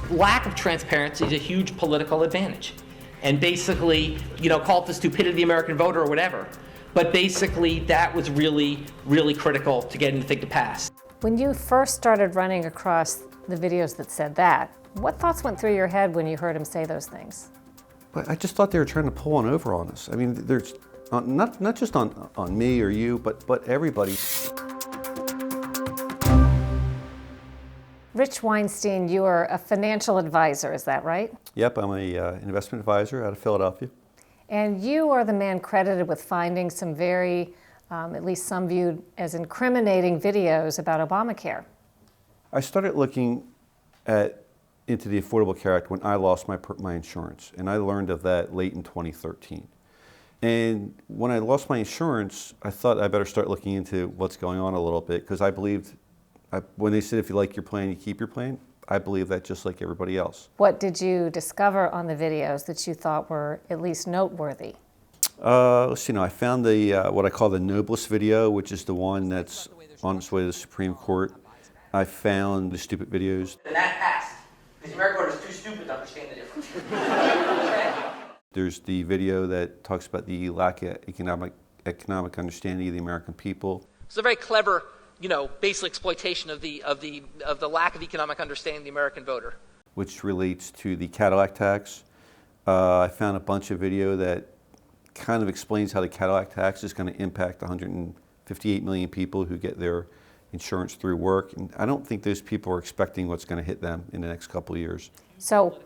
lack of transparency is a huge political advantage. And basically, call it the stupidity of the American voter or whatever. But basically, that was really, really critical to getting the thing to pass. When you first started running across the videos that said that, what thoughts went through your head when you heard him say those things? I just thought they were trying to pull one over on us. I mean, there's not just on me or you, but everybody. Rich Weinstein, you are a financial advisor, is that right? Yep, I'm an investment advisor out of Philadelphia. And you are the man credited with finding some very, at least some viewed as incriminating videos about Obamacare. I started looking into the Affordable Care Act when I lost my insurance, and I learned of that late in 2013. And when I lost my insurance, I thought I better start looking into what's going on a little bit, because I believed, when they said if you like your plan, you keep your plan, I believe that just like everybody else. What did you discover on the videos that you thought were at least noteworthy? Let's see, I found the what I call the noblest video, which is the one that's on its way to the Supreme Court. I found the stupid videos. And that passed, because the American voter is too stupid to understand the difference. There's the video that talks about the lack of economic understanding of the American people. It's a very clever, basic exploitation of the lack of economic understanding of the American voter. Which relates to the Cadillac tax. I found a bunch of video that kind of explains how the Cadillac tax is going to impact 158 million people who get their insurance through work. And I don't think those people are expecting what's going to hit them in the next couple of years. So,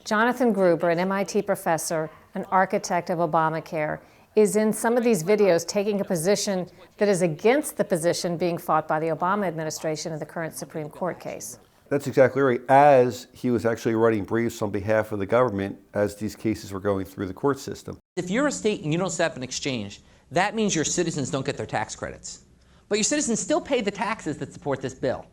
Jonathan Gruber, an MIT professor, an architect of Obamacare, is in some of these videos taking a position that is against the position being fought by the Obama administration in the current Supreme Court case. That's exactly right. As he was actually writing briefs on behalf of the government as these cases were going through the court system. If you're a state and you don't set up an exchange, that means your citizens don't get their tax credits. But your citizens still pay the taxes that support this bill.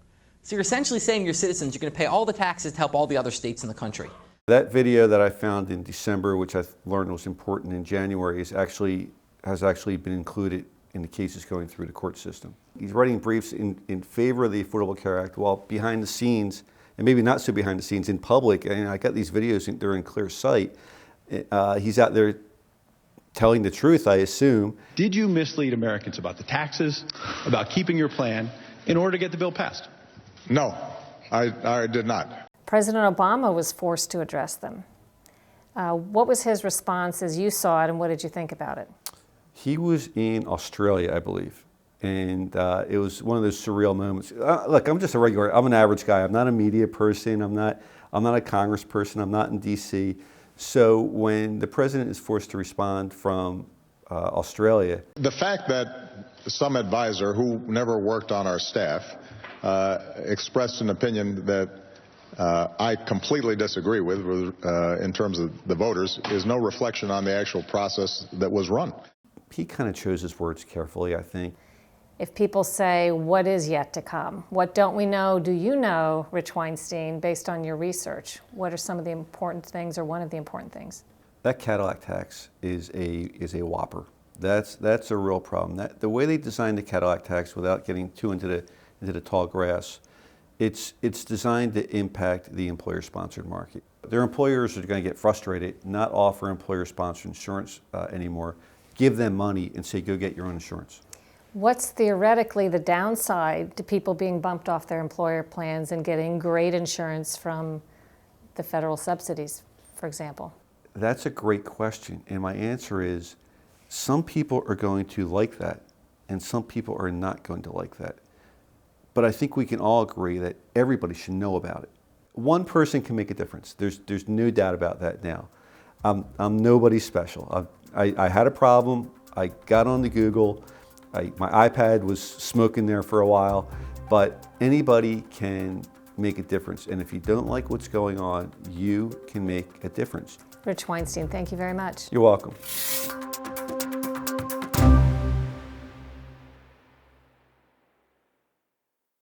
So you're essentially saying to your citizens, you're going to pay all the taxes to help all the other states in the country. That video that I found in December, which I learned was important in January, has actually been included in the cases going through the court system. He's writing briefs in favor of the Affordable Care Act, while behind the scenes, and maybe not so behind the scenes, in public, and I got these videos, they're in clear sight, he's out there telling the truth, I assume. Did you mislead Americans about the taxes, about keeping your plan, in order to get the bill passed? No, I did not. President Obama was forced to address them. What was his response as you saw it, and what did you think about it? He was in Australia, I believe, and it was one of those surreal moments. Look, I'm just I'm an average guy. I'm not a media person. I'm not a congressperson. I'm not in D.C. So when the president is forced to respond from Australia. The fact that some advisor who never worked on our staff expressed an opinion that I completely disagree with in terms of the voters is no reflection on the actual process that was run. He kind of chose his words carefully, I think. If people say, what is yet to come? What don't we know? Do you know, Rich Weinstein, based on your research? What are some of the important things, or one of the important things? That Cadillac tax is a whopper. That's a real problem. The way they designed the Cadillac tax, without getting too into the tall grass, it's designed to impact the employer-sponsored market. Their employers are going to get frustrated, not offer employer-sponsored insurance anymore. Give them money and say, go get your own insurance. What's theoretically the downside to people being bumped off their employer plans and getting great insurance from the federal subsidies, for example? That's a great question, and my answer is some people are going to like that, and some people are not going to like that. But I think we can all agree that everybody should know about it. One person can make a difference. There's no doubt about that now. I'm nobody special. I had a problem. I got on the Google. My iPad was smoking there for a while. But anybody can make a difference. And if you don't like what's going on, you can make a difference. Rich Weinstein, thank you very much. You're welcome.